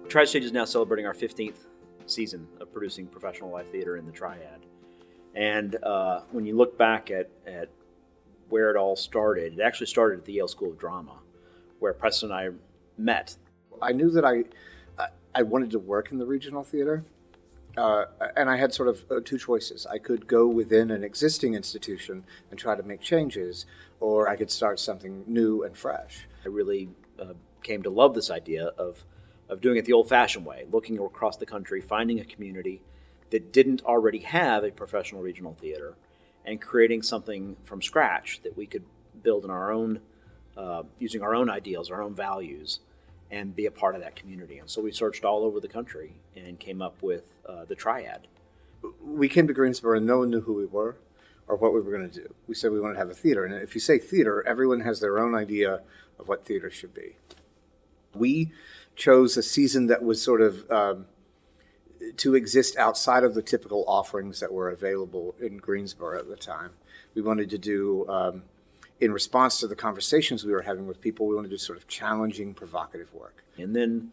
Triad Stage is now celebrating our 15th season of producing professional live theater in the Triad. And when you look back at where it all started, it actually started at the Yale School of Drama, where Preston and I met. I knew that I wanted to work in the regional theater, and I had sort of two choices. I could go within an existing institution and try to make changes, or I could start something new and fresh. I really came to love this idea of doing it the old-fashioned way, looking across the country, finding a community that didn't already have a professional regional theater, and creating something from scratch that we could build in our own, using our own ideals, our own values, and be a part of that community. And so we searched all over the country and came up with the Triad. We came to Greensboro and no one knew who we were or what we were going to do. We said we wanted to have a theater. And if you say theater, everyone has their own idea of what theater should be. We chose a season that was sort of to exist outside of the typical offerings that were available in Greensboro at the time. We wanted to do, in response to the conversations we were having with people, we wanted to do sort of challenging, provocative work. And then,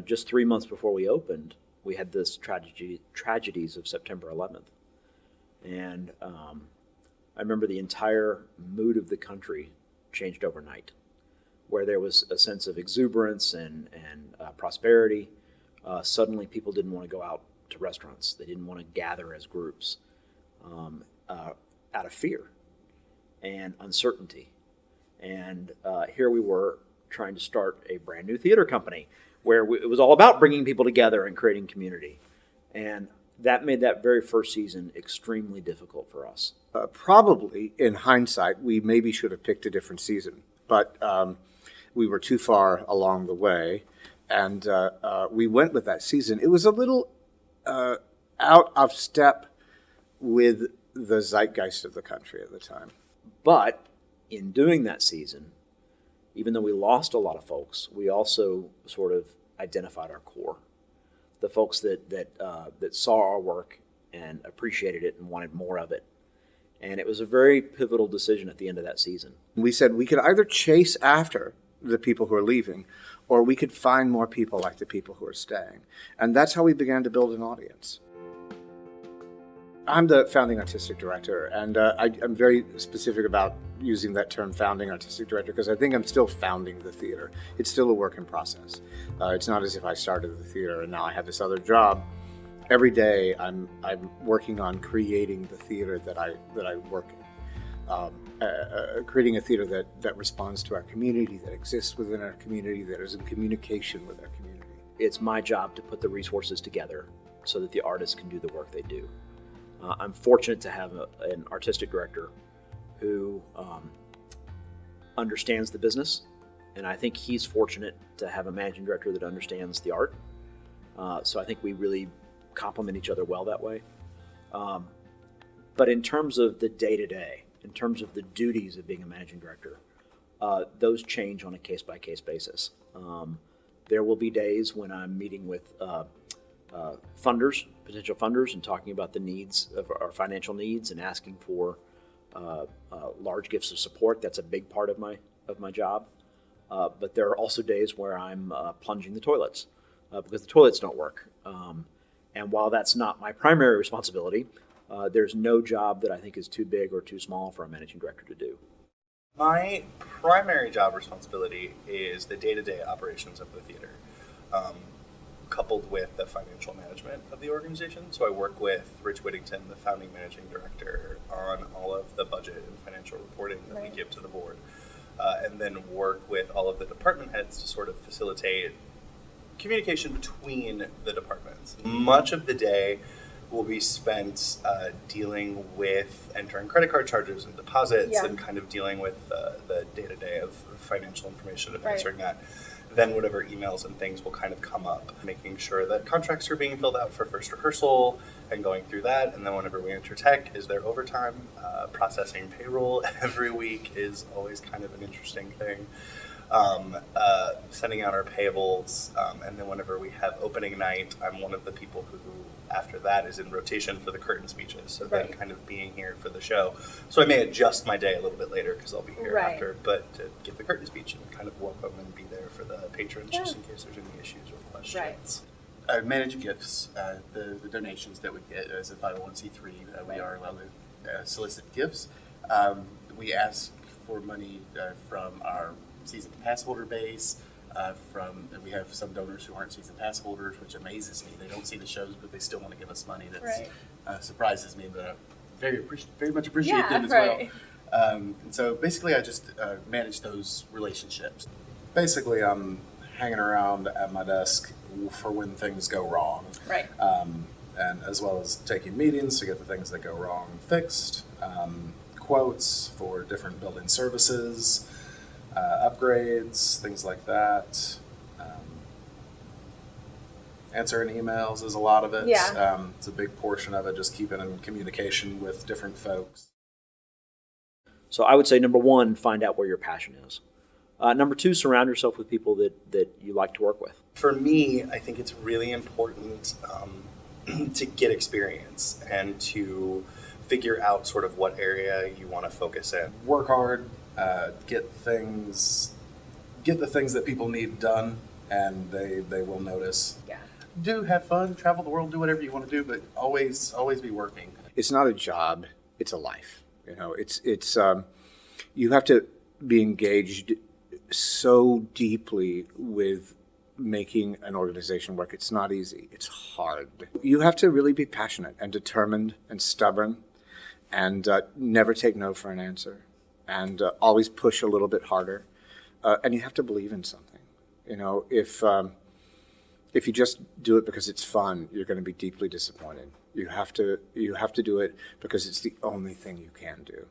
just 3 months before we opened, we had this tragedies of September 11th. And I remember the entire mood of the country changed overnight, where there was a sense of exuberance and prosperity. Suddenly people didn't want to go out to restaurants. They didn't want to gather as groups out of fear and uncertainty. And here we were trying to start a brand new theater company where it was all about bringing people together and creating community. And that made that very first season extremely difficult for us. Probably, in hindsight, we maybe should have picked a different season, but we were too far along the way, and we went with that season. It was a little out of step with the zeitgeist of the country at the time. But in doing that season, even though we lost a lot of folks, we also sort of identified our core, the folks that saw our work and appreciated it and wanted more of it. And it was a very pivotal decision at the end of that season. We said we could either chase after the people who are leaving, or we could find more people like the people who are staying. And that's how we began to build an audience. I'm the founding artistic director, and I'm very specific about using that term founding artistic director because I think I'm still founding the theater. It's still a work in process. It's not as if I started the theater and now I have this other job. Every day I'm working on creating the theater that I work in. Creating a theater that responds to our community, that exists within our community, that is in communication with our community. It's my job to put the resources together so that the artists can do the work they do. I'm fortunate to have an artistic director who understands the business, and I think he's fortunate to have a managing director that understands the art. So I think we really complement each other well that way. But in terms of the day-to-day, in terms of the duties of being a managing director, those change on a case-by-case basis. There will be days when I'm meeting with funders, potential funders, and talking about the needs of our financial needs and asking for large gifts of support. That's a big part of my job. But there are also days where I'm plunging the toilets because the toilets don't work. And while that's not my primary responsibility, there's no job that I think is too big or too small for a managing director to do. My primary job responsibility is the day-to-day operations of the theater, coupled with the financial management of the organization. So I work with Rich Whittington, the founding managing director, on all of the budget and financial reporting that we give to the board, and then work with all of the department heads to sort of facilitate communication between the departments. Much of the day will be spent dealing with entering credit card charges and deposits and kind of dealing with the day-to-day of financial information and answering that. Then whatever emails and things will kind of come up, making sure that contracts are being filled out for first rehearsal and going through that. And then whenever we enter tech, is there overtime? Processing payroll every week is always kind of an interesting thing. sending out our payables, and then whenever we have opening night, I'm one of the people who, after that, is in rotation for the curtain speeches. So then kind of being here for the show. So I may adjust my day a little bit later because I'll be here after, but to give the curtain speech and kind of welcome and be there for the patrons just in case there's any issues or questions. I manage gifts, the donations that we get as a 501c3. We are allowed to solicit gifts. We ask for money from our season pass holder base. We have some donors who aren't season pass holders, which amazes me. They don't see the shows, but they still want to give us money. That surprises me, but I very much appreciate them as well. And so basically, I just manage those relationships. Basically, I'm hanging around at my desk for when things go wrong. And as well as taking meetings to get the things that go wrong fixed, quotes for different building services, upgrades, things like that. Answering emails is a lot of it. It's a big portion of it, just keeping in communication with different folks. So I would say, number one, find out where your passion is. Number two, surround yourself with people that you like to work with. For me, I think it's really important to get experience and to figure out sort of what area you want to focus in. Work hard, get the things that people need done, and they will notice. Do have fun, travel the world, do whatever you want to do, but always be working. It's not a job, it's a life. It's you have to be engaged so deeply with making an organization work. It's not easy. It's hard. You have to really be passionate and determined and stubborn and never take no for an answer and always push a little bit harder. And you have to believe in something. If you just do it because it's fun, you're going to be deeply disappointed. You have to do it because it's the only thing you can do.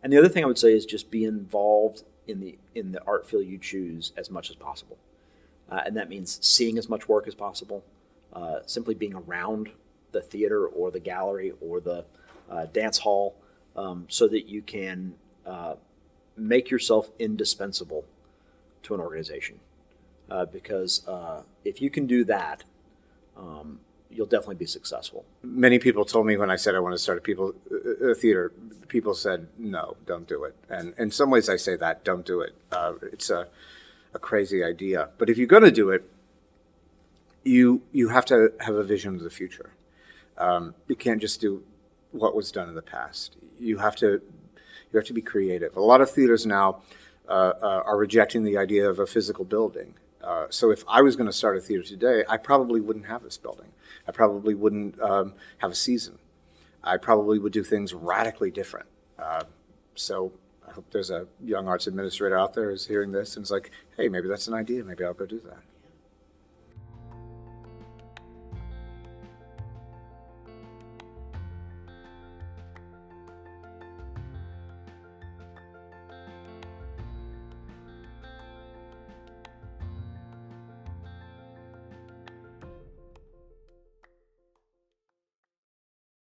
And the other thing I would say is just be involved in the art field you choose as much as possible. And that means seeing as much work as possible, simply being around the theater or the gallery or the dance hall, so that you can make yourself indispensable to an organization. Because if you can do that, you'll definitely be successful. Many people told me when I said I want to start a theater, people said, no, don't do it. And in some ways I say that, don't do it. It's a crazy idea. But if you're going to do it, you have to have a vision of the future. You can't just do what was done in the past. You have to be creative. A lot of theaters now are rejecting the idea of a physical building. So if I was going to start a theater today, I probably wouldn't have this building. I probably wouldn't have a season. I probably would do things radically different. So I hope there's a young arts administrator out there who's hearing this and is like, hey, maybe that's an idea. Maybe I'll go do that.